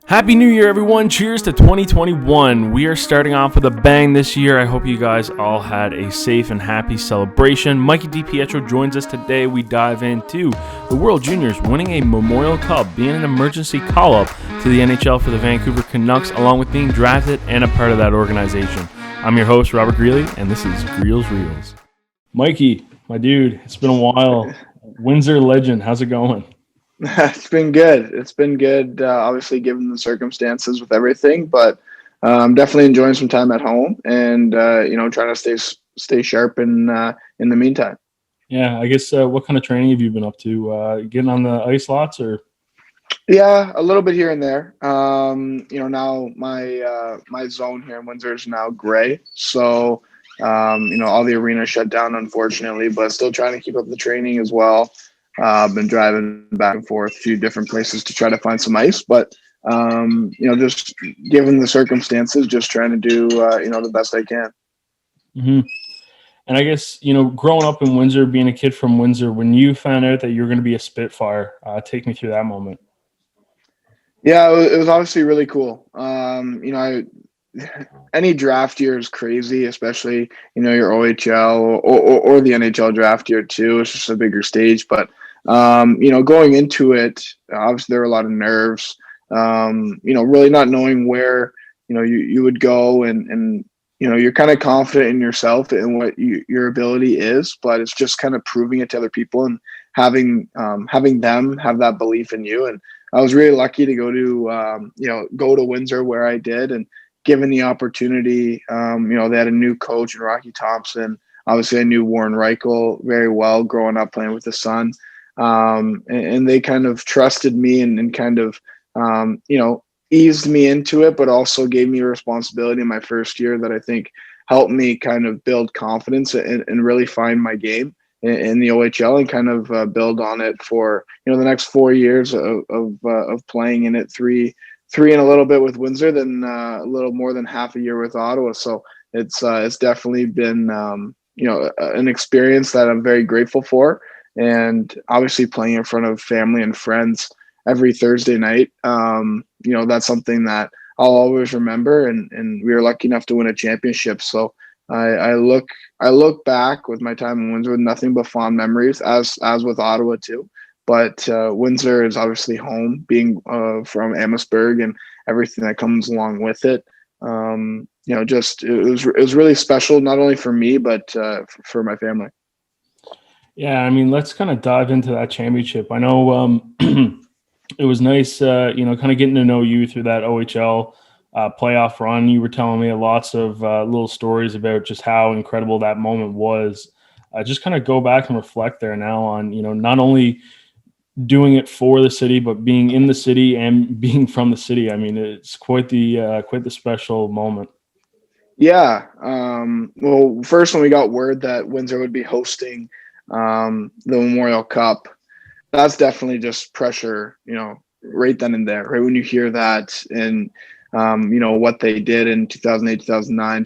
Happy New Year, everyone. Cheers to 2021. We are starting off with a bang this year. I hope you guys all had a safe and happy celebration. Mikey Dipietro joins us today. We dive into the World Juniors winning a Memorial Cup, being an emergency call-up to the NHL for the Vancouver Canucks, along with being drafted and a part of that organization. I'm your host, Robert Greeley, and this is Greels. Mikey, my dude, it's been a while. Windsor legend, how's it going? It's been good. It's been good, obviously, given the circumstances with everything, but I'm definitely enjoying some time at home and, trying to stay sharp in the meantime. Yeah, I guess what kind of training have you been up to? Getting on the ice lots or? Yeah, a little bit here and there. Now my zone here in Windsor is now gray. So, all the arena shut down, unfortunately, but still trying to keep up the training as well. Been driving back and forth a few different places to try to find some ice, but just given the circumstances, just trying to do the best I can. Mm-hmm. And I guess growing up in Windsor, being a kid from Windsor, when you found out that you were going to be a Spitfire, take me through that moment. Yeah, it was obviously really cool. Any draft year is crazy, especially your OHL or the NHL draft year too. It's just a bigger stage, but going into it, obviously there were a lot of nerves. Really not knowing where you would go, and you're kind of confident in yourself and what your ability is, but it's just kind of proving it to other people and having them have that belief in you. And I was really lucky to go to Windsor where I did, and given the opportunity, they had a new coach in Rocky Thompson. Obviously, I knew Warren Reichel very well growing up playing with his son. And they kind of trusted me and kind of, eased me into it, but also gave me a responsibility in my first year that I think helped me kind of build confidence and really find my game in the OHL and kind of build on it for, the next 4 years of playing in it, three and a little bit with Windsor, then a little more than half a year with Ottawa. So it's definitely been, an experience that I'm very grateful for. And obviously playing in front of family and friends every Thursday night, that's something that I'll always remember. And we were lucky enough to win a championship. So I look back with my time in Windsor with nothing but fond memories, as with Ottawa too. But Windsor is obviously home, being from Amherstburg and everything that comes along with it. It was really special, not only for me, but for my family. Yeah, I mean, let's kind of dive into that championship. I know it was nice, kind of getting to know you through that OHL playoff run. You were telling me lots of little stories about just how incredible that moment was. Just kind of go back and reflect there now on, not only doing it for the city, but being in the city and being from the city. I mean, it's quite the special moment. Yeah. Well, first when we got word that Windsor would be hosting the Memorial Cup, that's definitely just pressure, right then and there, right when you hear that. And what they did in 2008, 2009,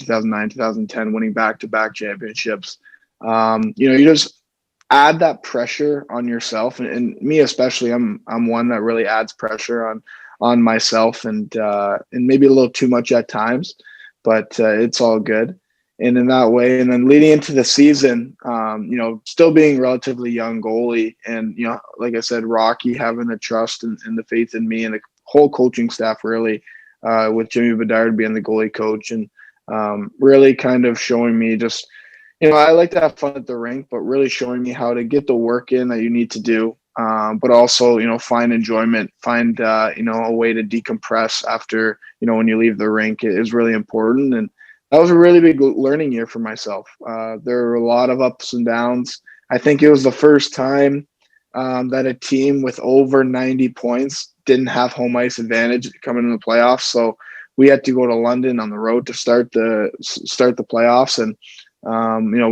2010, winning back-to-back championships. You just add that pressure on yourself, and me especially. I'm one that really adds pressure on myself, and maybe a little too much at times, but it's all good. And in that way, and then leading into the season, still being relatively young goalie, and like I said, Rocky having the trust and the faith in me, and the whole coaching staff really, with Jimmy Bedard being the goalie coach, and really kind of showing me just, I like to have fun at the rink, but really showing me how to get the work in that you need to do, but also find enjoyment, find a way to decompress after when you leave the rink is really important. And that was a really big learning year for myself. There were a lot of ups and downs. I think it was the first time that a team with over 90 points didn't have home ice advantage coming in the playoffs. So we had to go to London on the road to start the playoffs, and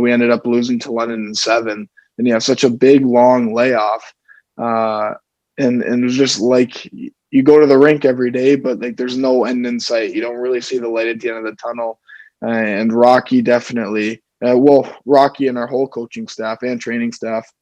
we ended up losing to London in 7. And you have such a big long layoff, and it was just like you go to the rink every day, but like there's no end in sight. You don't really see the light at the end of the tunnel. And Rocky definitely, Rocky and our whole coaching staff and training staff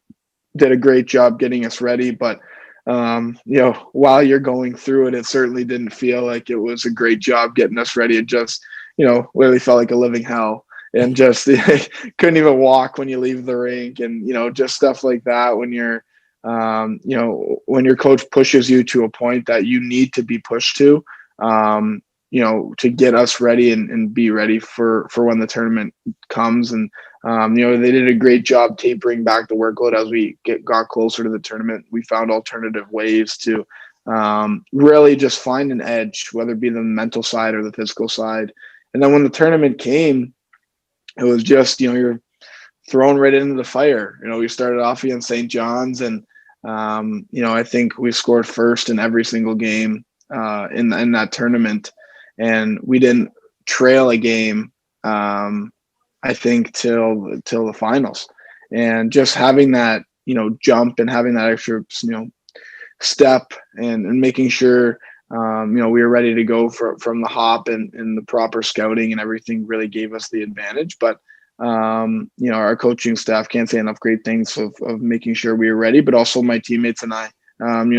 did a great job getting us ready. But while you're going through it, it certainly didn't feel like it was a great job getting us ready. It just, literally felt like a living hell, and just couldn't even walk when you leave the rink, and just stuff like that when you're when your coach pushes you to a point that you need to be pushed to, to get us ready and be ready for when the tournament comes. And they did a great job tapering back the workload as we got closer to the tournament. We found alternative ways to really just find an edge, whether it be the mental side or the physical side. And then when the tournament came, it was just, you're thrown right into the fire. We started off against St. John's, and I think we scored first in every single game in that tournament, and we didn't trail a game. I think till the finals, and just having that jump and having that extra step and making sure we were ready to go from the hop, and the proper scouting and everything really gave us the advantage. But our coaching staff can't say enough great things of making sure we were ready, but also my teammates and I,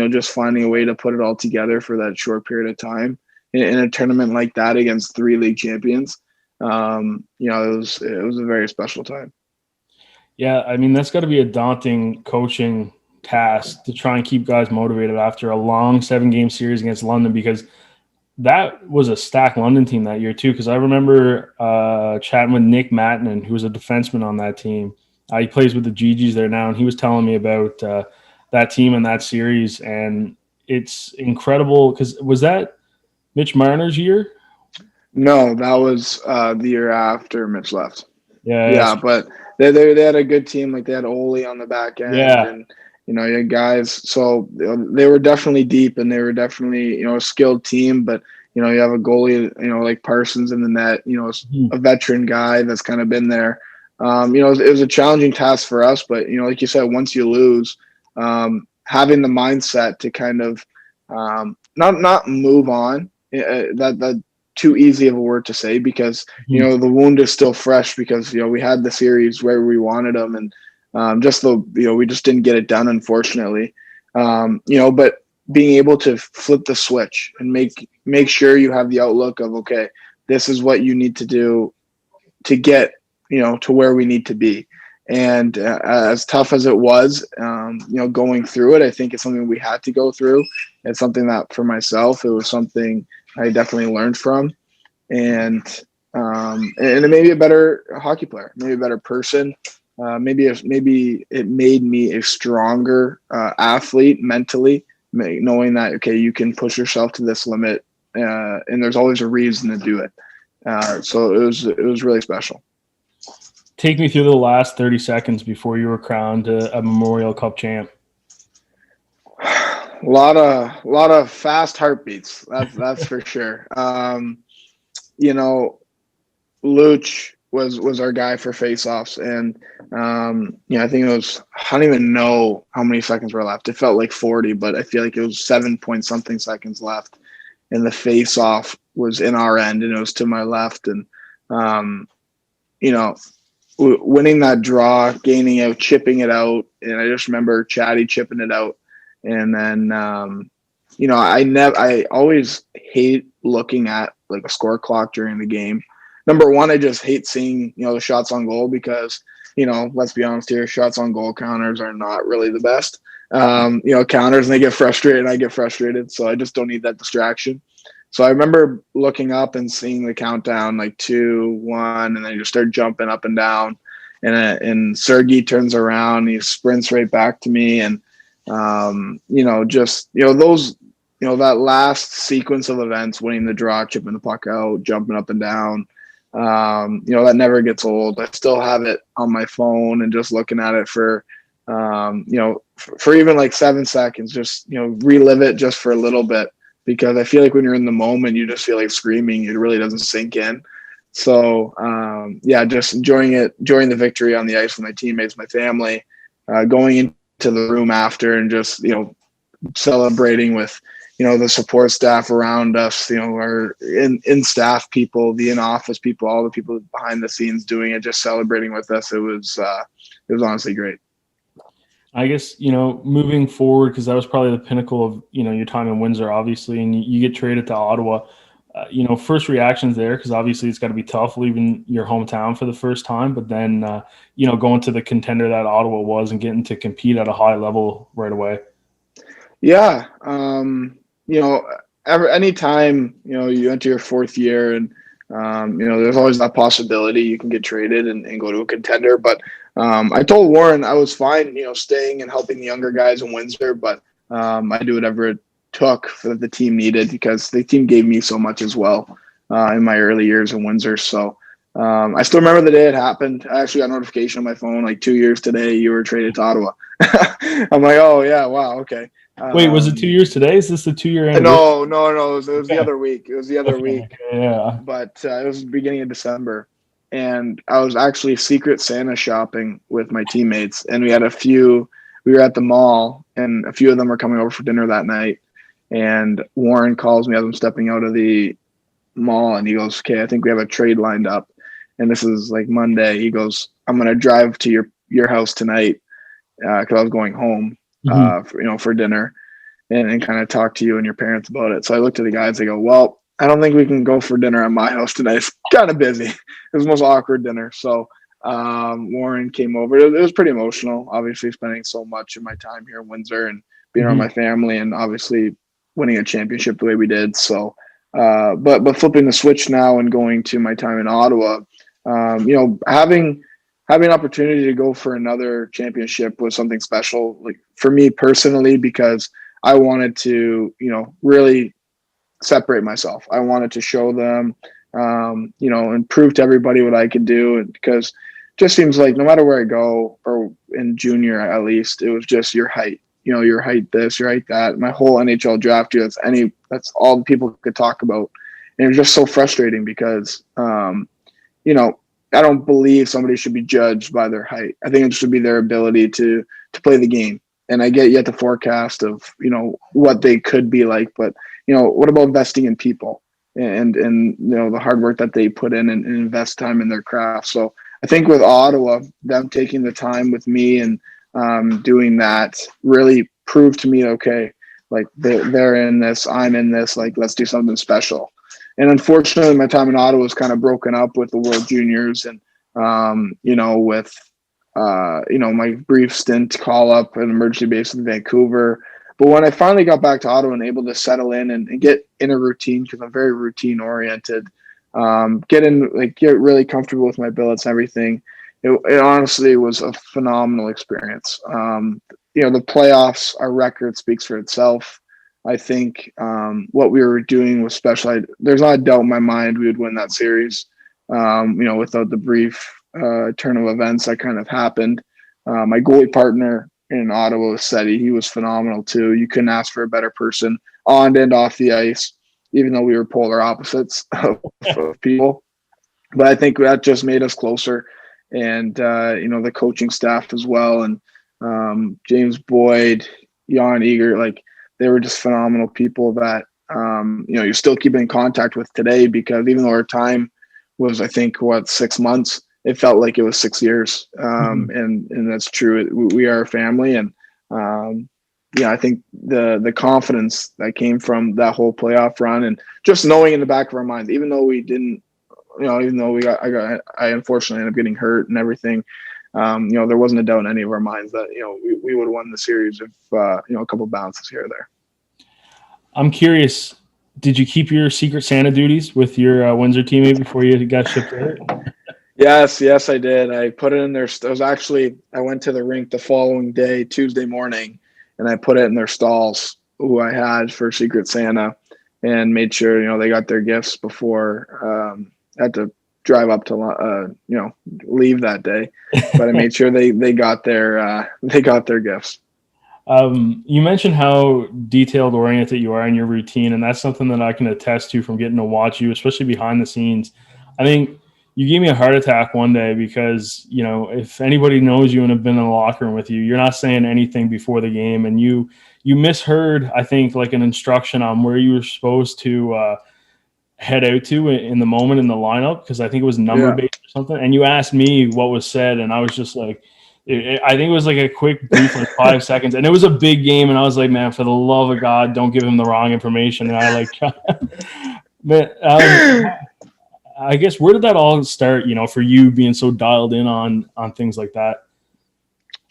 just finding a way to put it all together for that short period of time in a tournament like that against 3 league champions. It was a very special time. Yeah, I mean, that's got to be a daunting coaching task to try and keep guys motivated after a long 7-game series against London, because that was a stacked London team that year too. Because I remember chatting with Nick Mattinen, who was a defenseman on that team. He plays with the GGs there now, and he was telling me about that team and that series. And it's incredible, because was that Mitch Marner's year? No, that was the year after Mitch left. Yeah. But they had a good team. Like, they had Ole on the back end, and you had guys. So they were definitely deep, and they were definitely a skilled team. But you have a goalie, like Parsons in the net. A veteran guy that's kind of been there. It was a challenging task for us. But like you said, once you lose, having the mindset to kind of not move on. That too easy of a word to say, because the wound is still fresh, because we had the series where we wanted them, and we just didn't get it done, unfortunately. But being able to flip the switch and make sure you have the outlook of, okay, this is what you need to do to get to where we need to be. And as tough as it was, going through it, I think it's something we had to go through. It's something that, for myself, it was something I definitely learned from, and it made me a better hockey player, maybe a better person. Maybe it made me a stronger athlete mentally, knowing that, okay, you can push yourself to this limit, and there's always a reason to do it. So it was really special. Take me through the last 30 seconds before you were crowned a Memorial Cup champ. A lot of fast heartbeats. That's for sure. Luch was our guy for faceoffs, and I think it was, I don't even know how many seconds were left. It felt like 40, but I feel like it was 7 point something seconds left, and the faceoff was in our end, and it was to my left, and winning that draw, gaining out, chipping it out, and I just remember Chatty chipping it out. And then, I always hate looking at like a score clock during the game. Number one, I just hate seeing, the shots on goal, because, let's be honest here, shots on goal counters are not really the best. Counters, and they get frustrated, and I get frustrated. So I just don't need that distraction. So I remember looking up and seeing the countdown, like 2, 1, and then you just start jumping up and down. And Sergey turns around, and he sprints right back to me, and those, that last sequence of events, winning the draw, chipping the puck out, jumping up and down, that never gets old. I still have it on my phone, and just looking at it for even like 7 seconds, just, relive it just for a little bit, because I feel like when you're in the moment, you just feel like screaming. It really doesn't sink in. So, just enjoying the victory on the ice with my teammates, my family, going into the room after, and just, celebrating with, the support staff around us, our in staff people, the in-office people, all the people behind the scenes doing it, just celebrating with us. It was honestly great. I guess, moving forward, because that was probably the pinnacle of, your time in Windsor, obviously, and you get traded to Ottawa. First reactions there, because obviously it's got to be tough leaving your hometown for the first time, but then, going to the contender that Ottawa was and getting to compete at a high level right away. Yeah. Anytime, you enter your fourth year and, there's always that possibility you can get traded and go to a contender. But I told Warren I was fine, staying and helping the younger guys in Windsor, but I do whatever it took that the team needed because the team gave me so much as well in my early years in Windsor. So I still remember the day it happened. I actually got a notification on my phone like 2 years today you were traded to Ottawa. I'm like, oh yeah, wow, okay. Wait, was it 2 years today? Is this the 2-year anniversary? No. It was the other week. It was the other week. Okay, yeah. But it was the beginning of December. And I was actually Secret Santa shopping with my teammates. And we were at the mall, and a few of them were coming over for dinner that night. And Warren calls me as I'm stepping out of the mall, and he goes, okay, I think we have a trade lined up. And this is like Monday. He goes, I'm going to drive to your house tonight because I was going home for dinner and kind of talk to you and your parents about it. So I looked at the guys, I go, well, I don't think we can go for dinner at my house tonight. It's kind of busy. It was the most awkward dinner. So Warren came over. It was pretty emotional, obviously spending so much of my time here in Windsor and being around my family and obviously winning a championship the way we did. So, but flipping the switch now and going to my time in Ottawa, having an opportunity to go for another championship was something special, like for me personally, because I wanted to, really separate myself. I wanted to show them, and prove to everybody what I could do. And because it just seems like no matter where I go, or in junior at least, it was just your height, your height this, your height that. My whole NHL draft year, that's all the people could talk about. And it was just so frustrating because, I don't believe somebody should be judged by their height. I think it should be their ability to play the game. And I get yet the forecast of, what they could be like, but, what about investing in people and the hard work that they put in and invest time in their craft. So I think with Ottawa, them taking the time with me and doing that really proved to me, okay, like they're in this, I'm in this, like, let's do something special. And unfortunately, my time in Ottawa was kind of broken up with the World Juniors and, with, my brief stint call up an emergency base in Vancouver. But when I finally got back to Ottawa and able to settle in and get in a routine, because I'm very routine oriented, get really comfortable with my billets and everything, it honestly was a phenomenal experience. The playoffs, our record speaks for itself. I think what we were doing was special. There's not a doubt in my mind we would win that series, without the brief turn of events that kind of happened. My goalie partner in Ottawa said he was phenomenal too. You couldn't ask for a better person on and off the ice, even though we were polar opposites of people. But I think that just made us closer. And, the coaching staff as well. And James Boyd, Jan Eager, like, they were just phenomenal people that, you're still keeping in contact with today, because even though our time was, I think, 6 months, it felt like it was 6 years. And that's true. We are a family. And, I think the confidence that came from that whole playoff run and just knowing in the back of our minds, even though we didn't, even though I unfortunately ended up getting hurt and everything, there wasn't a doubt in any of our minds that, we would have won the series if, a couple bounces here or there. I'm curious, did you keep your Secret Santa duties with your Windsor teammate before you got shipped out? Yes, I did. I put it in their. It was actually, I went to the rink the following day, Tuesday morning, and I put it in their stalls, who I had for Secret Santa, and made sure they got their gifts before. I had to drive up to leave that day, but I made sure they got their gifts. You mentioned how detailed oriented you are in your routine, and that's something that I can attest to from getting to watch you, especially behind the scenes. I think you gave me a heart attack one day because, if anybody knows you and have been in the locker room with you, you're not saying anything before the game, and you misheard, I think, like an instruction on where you were supposed to head out to in the moment in the lineup, because I think it was number based or something, and you asked me what was said, and I was just like, I think it was like a quick brief, like 5 seconds, and it was a big game. And I was like, man, for the love of God, don't give him the wrong information. And I like, man, I guess where did that all start? You know, for you being so dialed in on things like that.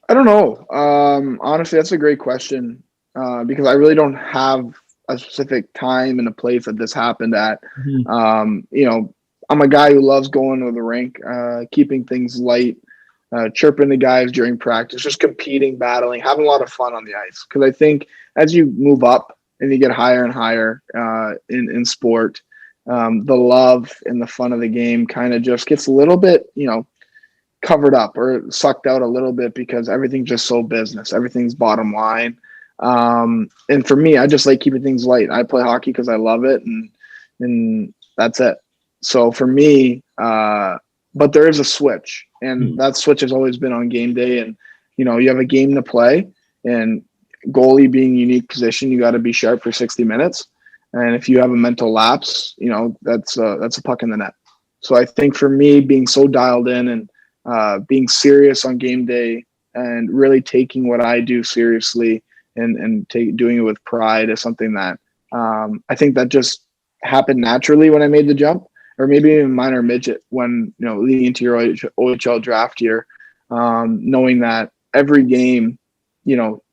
I don't know. Honestly, that's a great question because I really don't have a specific time and a place that this happened at. Mm-hmm. I'm a guy who loves going to the rink, keeping things light, chirping the guys during practice, just competing, battling, having a lot of fun on the ice. Because I think as you move up and you get higher and higher in sport, the love and the fun of the game kind of just gets a little bit, covered up or sucked out a little bit because everything's just so business. Everything's bottom line. And for me, I just like keeping things light. I play hockey because I love it, and that's it. So for me, but there is a switch, and that switch has always been on game day. And you have a game to play, and goalie being a unique position, you got to be sharp for 60 minutes. And if you have a mental lapse, that's a puck in the net. So I think for me, being so dialed in and being serious on game day and really taking what I do seriously and doing it with pride is something that I think that just happened naturally when I made the jump, or maybe even minor midget when, leading into your OHL draft year, knowing that every game,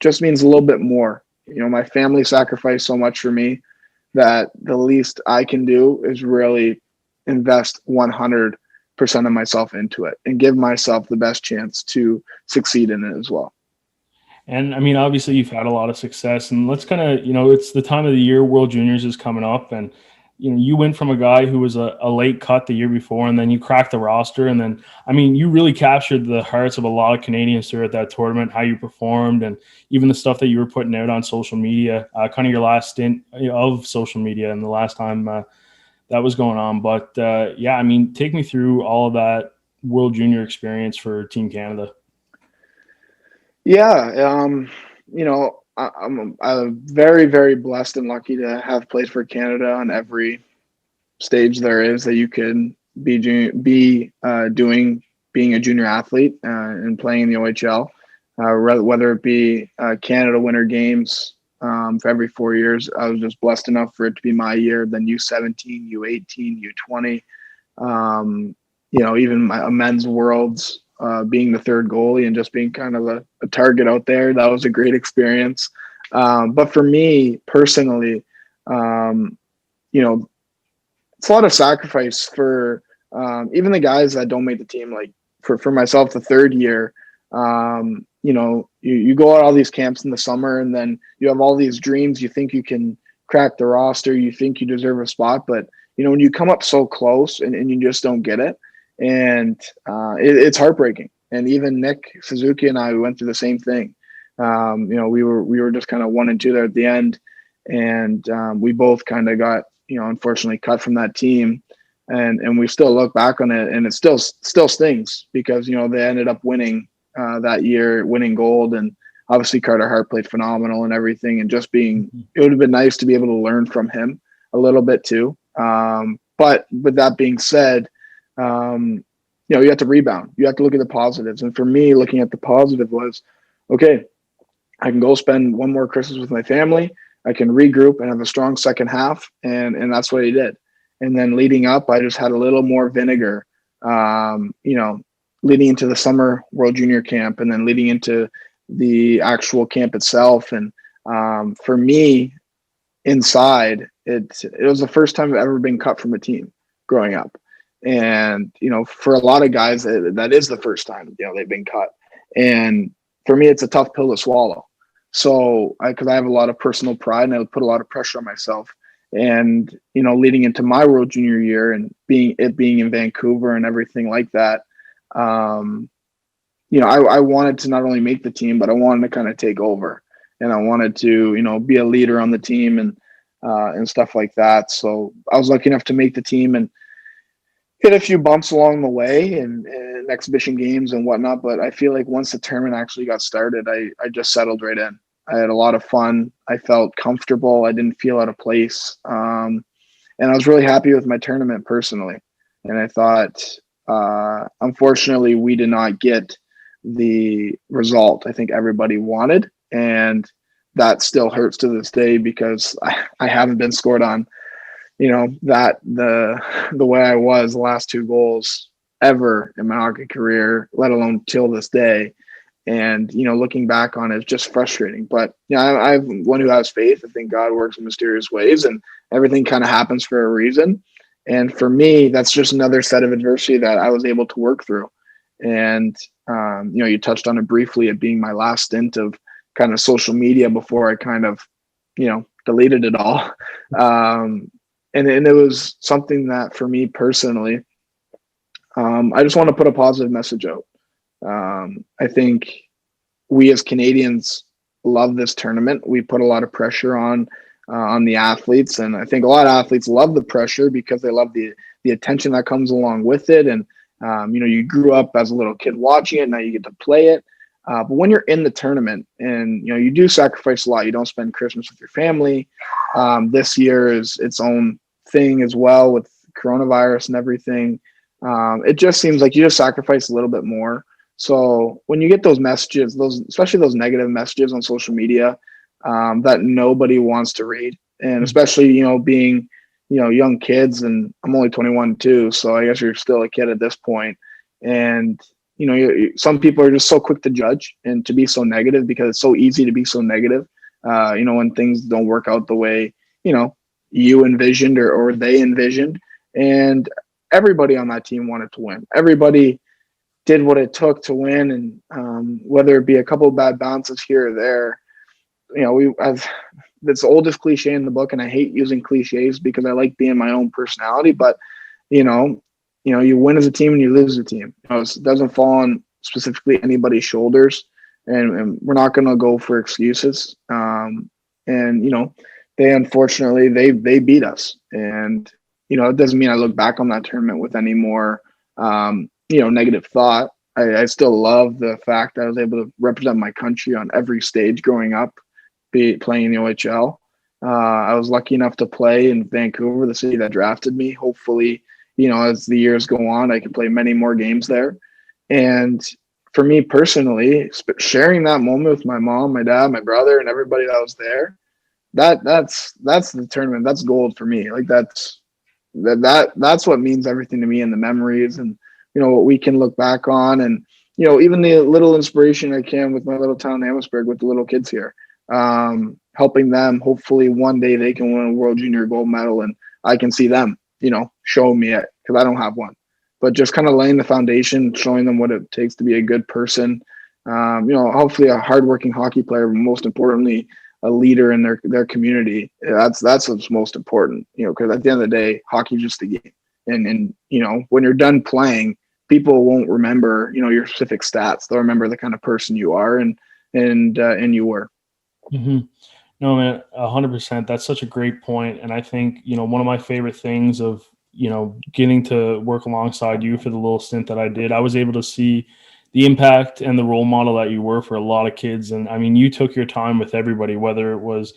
just means a little bit more. My family sacrificed so much for me that the least I can do is really invest 100% of myself into it and give myself the best chance to succeed in it as well. And I mean, obviously you've had a lot of success, and let's kind of, it's the time of the year, World Juniors is coming up, and, you went from a guy who was a late cut the year before, and then you cracked the roster. And then, I mean, you really captured the hearts of a lot of Canadians throughout that tournament, how you performed, and even the stuff that you were putting out on social media, kind of your last stint of social media and the last time that was going on. But yeah, I mean, take me through all of that World Junior experience for Team Canada. Yeah, I'm very, very blessed and lucky to have played for Canada on every stage there is that you can be doing being a junior athlete and playing in the OHL, whether it be Canada Winter Games for every 4 years. I was just blessed enough for it to be my year. Then U17, U18, U20, even a men's worlds. Being the third goalie and just being kind of a target out there. That was a great experience. But for me personally, it's a lot of sacrifice for even the guys that don't make the team. Like for myself, the third year, you go out all these camps in the summer, and then you have all these dreams. You think you can crack the roster. You think you deserve a spot. But, when you come up so close and you just don't get it, and it's heartbreaking. And even Nick Suzuki and we went through the same thing. We were just kind of 1 and 2 there at the end, and we both kind of got unfortunately cut from that team, and we still look back on it, and it still stings because they ended up winning that year, winning gold, and obviously Carter Hart played phenomenal and everything, and just it would have been nice to be able to learn from him a little bit too. But with that being said, you have to rebound. You have to look at the positives. And for me, looking at the positive was, okay, I can go spend one more Christmas with my family. I can regroup and have a strong second half. And that's what he did. And then leading up, I just had a little more vinegar, leading into the summer World Junior camp and then leading into the actual camp itself. And for me, inside, it was the first time I've ever been cut from a team growing up. And, for a lot of guys, that is the first time, they've been cut. And for me, it's a tough pill to swallow. So, because I have a lot of personal pride and I would put a lot of pressure on myself. And, leading into my World Junior year and being in Vancouver and everything like that, I wanted to not only make the team, but I wanted to kind of take over. And I wanted to, be a leader on the team and stuff like that. So I was lucky enough to make the team and hit a few bumps along the way and exhibition games and whatnot. But I feel like once the tournament actually got started, I just settled right in. I had a lot of fun. I felt comfortable. I didn't feel out of place. And I was really happy with my tournament personally. And I thought, unfortunately, we did not get the result I think everybody wanted. And that still hurts to this day because I haven't been scored on, that the way I was the last 2 goals ever in my hockey career, let alone till this day. And, looking back on it, it's just frustrating. But, I'm one who has faith. I think God works in mysterious ways and everything kind of happens for a reason. And for me, that's just another set of adversity that I was able to work through. And, you touched on it briefly, it being my last stint of kind of social media before I kind of, deleted it all. And it was something that for me personally, I just want to put a positive message out. I think we as Canadians love this tournament. We put a lot of pressure on the athletes, and I think a lot of athletes love the pressure because they love the attention that comes along with it. And you grew up as a little kid watching it, now you get to play it. But when you're in the tournament, and you do sacrifice a lot, you don't spend Christmas with your family. This year is its own thing as well with coronavirus and everything. It just seems like you just sacrifice a little bbit more. So when you get those messages, especially those negative messages on social media, that nobody wants to read, and especially, being, young kids, and I'm only 21 too. So I guess you're still a kid at this point. And, some people are just so quick to judge and to be so negative because it's so easy to be so negative, when things don't work out the way, you envisioned or they envisioned. And everybody on that team wanted to win. Everybody did what it took to win. And whether it be a couple of bad bounces here or there, that's the oldest cliche in the book. And I hate using cliches because I like being my own personality, but you win as a team and you lose as a team. It doesn't fall on specifically anybody's shoulders, and we're not going to go for excuses. And they unfortunately they beat us, and it doesn't mean I look back on that tournament with any more negative thought. I still love the fact that I was able to represent my country on every stage growing up, playing in the OHL. I was lucky enough to play in Vancouver, the city that drafted me. Hopefully, as the years go on, I can play many more games there. And for me personally, sharing that moment with my mom, my dad, my brother, and everybody that was there, that's the tournament. That's gold for me. Like that's what means everything to me, and the memories, and what we can look back on, and even the little inspiration I can with my little town Amherstburg with the little kids here, helping them. Hopefully one day they can win a world junior gold medal, and I can see them show me it, because I don't have one. But just kind of laying the foundation, showing them what it takes to be a good person, hopefully a hardworking hockey player, but most importantly a leader in their community. That's what's most important, because at the end of the day, hockey's just a game. And when you're done playing, people won't remember, your specific stats. They'll remember the kind of person you are and you were. Mm-hmm. No, man, 100%. That's such a great point. And I think, one of my favorite things of, getting to work alongside you for the little stint that I did, I was able to see the impact and the role model that you were for a lot of kids. And I mean, you took your time with everybody, whether it was,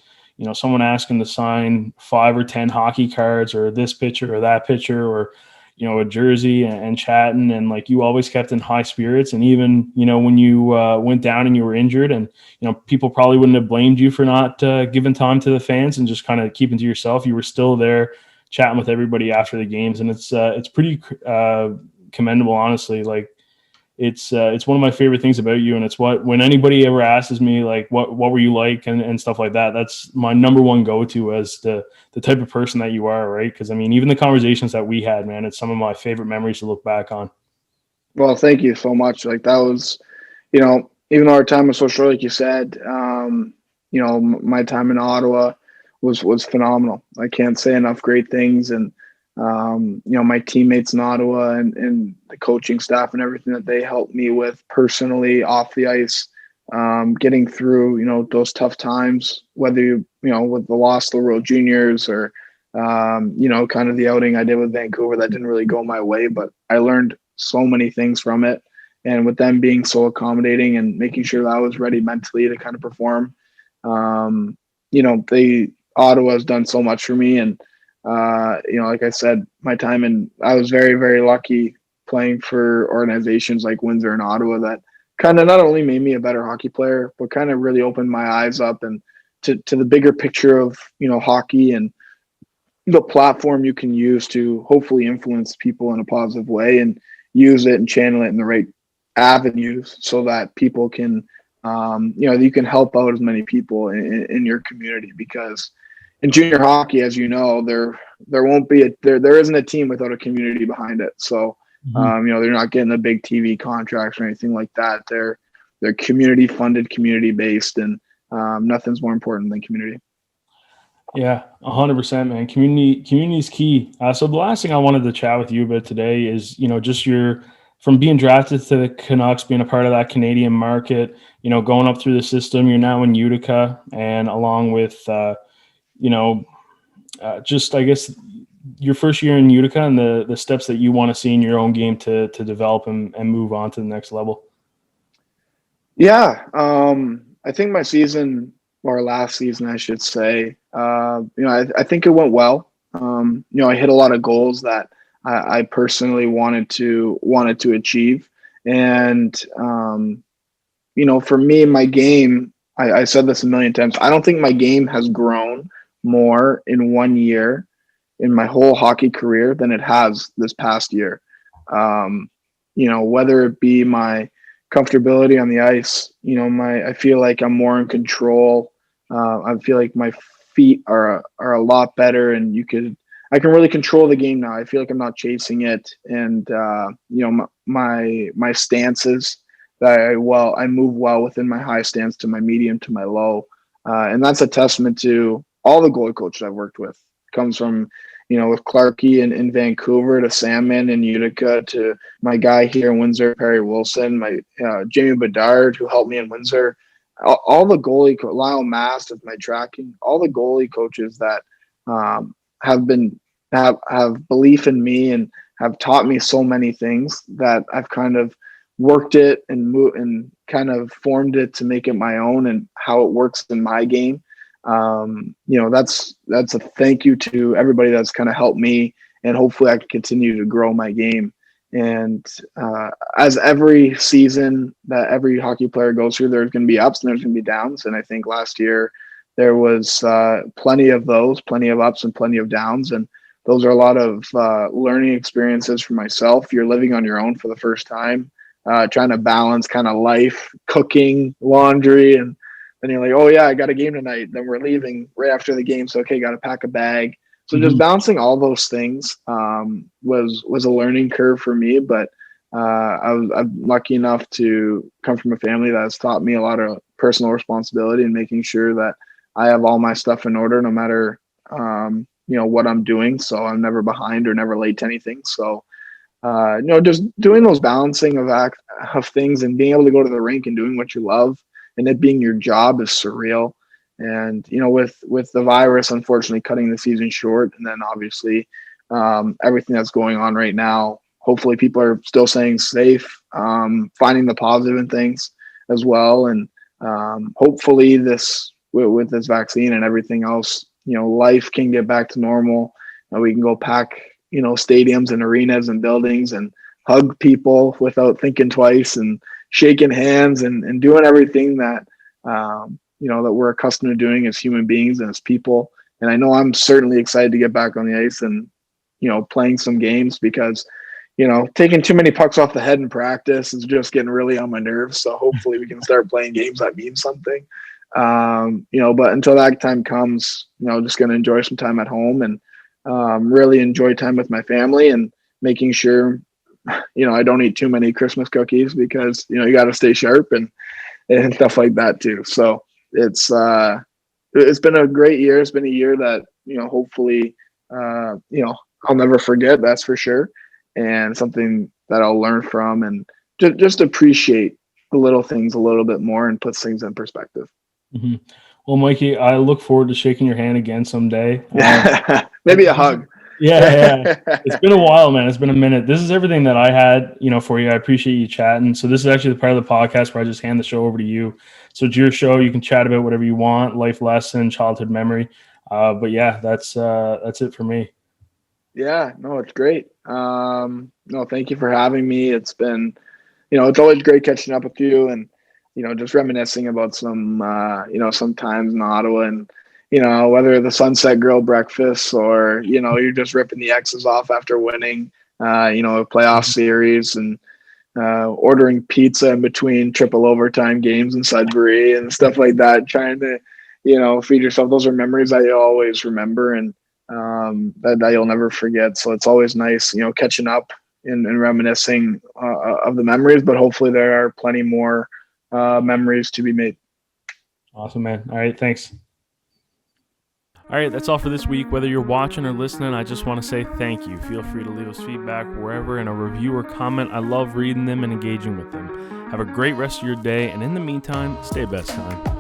someone asking to sign 5 or 10 hockey cards, or this pitcher or that pitcher, or, a jersey, and chatting. And like, you always kept in high spirits. And even, when you went down and you were injured, and, people probably wouldn't have blamed you for not giving time to the fans and just kind of keeping to yourself. You were still there chatting with everybody after the games. And it's pretty commendable, honestly. Like, it's one of my favorite things about you. And it's when anybody ever asks me, like, what were you like and stuff like that, that's my number one go-to as the type of person that you are, right? Because I mean, even the conversations that we had, man, it's some of my favorite memories to look back on. Well, thank you so much. Like, that was, even though our time was so short, like you said, my time in Ottawa was phenomenal. I can't say enough great things. And my teammates in Ottawa and the coaching staff and everything that they helped me with personally off the ice, getting through, those tough times, whether with the loss to the World Juniors, or, kind of the outing I did with Vancouver that didn't really go my way, but I learned so many things from it. And with them being so accommodating and making sure that I was ready mentally to kind of perform, Ottawa has done so much for me. And, like I said, I was very, very lucky playing for organizations like Windsor and Ottawa that, kind of not only made me a better hockey player, but kind of really opened my eyes up and to the bigger picture of, hockey and the platform you can use to hopefully influence people in a positive way and use it and channel it in the right avenues so that people can, you can help out as many people in your community, because in junior hockey, as you know, there won't be there isn't a team without a community behind it. So, they're not getting the big TV contracts or anything like that. They're community funded, community based, and nothing's more important than community. Yeah, 100%, man. Community is key. So the last thing I wanted to chat with you about today is, just from being drafted to the Canucks, being a part of that Canadian market, going up through the system. You're now in Utica, and along with, just I guess your first year in Utica and the steps that you want to see in your own game to develop and move on to the next level. Yeah, I think my season, or last season, I should say, I think it went well. I hit a lot of goals that I personally wanted to achieve, and for me, my game. I said this a million times. I don't think my game has grown more in 1 year in my whole hockey career than it has this past year. Whether it be my comfortability on the ice, I feel like I'm more in control. I feel like my feet are a lot better, and I can really control the game now. I feel like I'm not chasing it, and my stances that I move well within my high stance to my medium to my low, and that's a testament to all the goalie coaches I've worked with. It comes from with Clarkey in Vancouver to Sandman in Utica to my guy here in Windsor, Perry Wilson, my Jamie Bedard, who helped me in Windsor. All the goalie, Lyle Mast of my tracking, all the goalie coaches that have belief in me and have taught me so many things that I've kind of worked it and kind of formed it to make it my own and how it works in my game. That's a thank you to everybody that's kind of helped me, and hopefully I can continue to grow my game. And as every season that every hockey player goes through, there's going to be ups and there's going to be downs. And I think last year there was plenty of ups and plenty of downs. And those are a lot of learning experiences for myself. You're living on your own for the first time, trying to balance kind of life, cooking, laundry, and then you're like, oh yeah, I got a game tonight. Then we're leaving right after the game. So, okay, got to pack a bag. So just balancing all those things was a learning curve for me. But I'm lucky enough to come from a family that has taught me a lot of personal responsibility and making sure that I have all my stuff in order, no matter what I'm doing. So I'm never behind or never late to anything. So just doing those balancing of things and being able to go to the rink and doing what you love and it being your job is surreal. And, with the virus, unfortunately, cutting the season short, and then obviously everything that's going on right now, hopefully people are still staying safe, finding the positive in things as well. And hopefully with this vaccine and everything else, life can get back to normal. We can go pack, stadiums and arenas and buildings and hug people without thinking twice and shaking hands and doing everything that, that we're accustomed to doing as human beings and as people. And I know I'm certainly excited to get back on the ice and, playing some games because, taking too many pucks off the head in practice is just getting really on my nerves. So hopefully we can start playing games that mean something. But until that time comes, just going to enjoy some time at home and really enjoy time with my family and making sure, I don't eat too many Christmas cookies because, you got to stay sharp and stuff like that too. So it's been a great year. It's been a year that, hopefully, I'll never forget, that's for sure. And something that I'll learn from and just appreciate the little things a little bit more and puts things in perspective. Mm-hmm. Well, Mikey, I look forward to shaking your hand again someday. Maybe a hug. Yeah. It's been a while, man. It's been a minute. This is everything that I had, for you. I appreciate you chatting. So this is actually the part of the podcast where I just hand the show over to you. So it's your show. You can chat about whatever you want, life lesson, childhood memory. But yeah, that's it for me. Yeah, no, it's great. No, thank you for having me. It's been it's always great catching up with you and, just reminiscing about some, some times in Ottawa and, whether the Sunset Grill breakfast or, you're just ripping the X's off after winning, a playoff series and ordering pizza in between triple overtime games in Sudbury and stuff like that, trying to, feed yourself. Those are memories that you'll always remember and that you'll never forget. So it's always nice, catching up and reminiscing of the memories, but hopefully there are plenty more memories to be made. Awesome, man. All right, thanks. All right, that's all for this week. Whether you're watching or listening, I just want to say thank you. Feel free to leave us feedback wherever in a review or comment. I love reading them and engaging with them. Have a great rest of your day, and in the meantime, stay best time.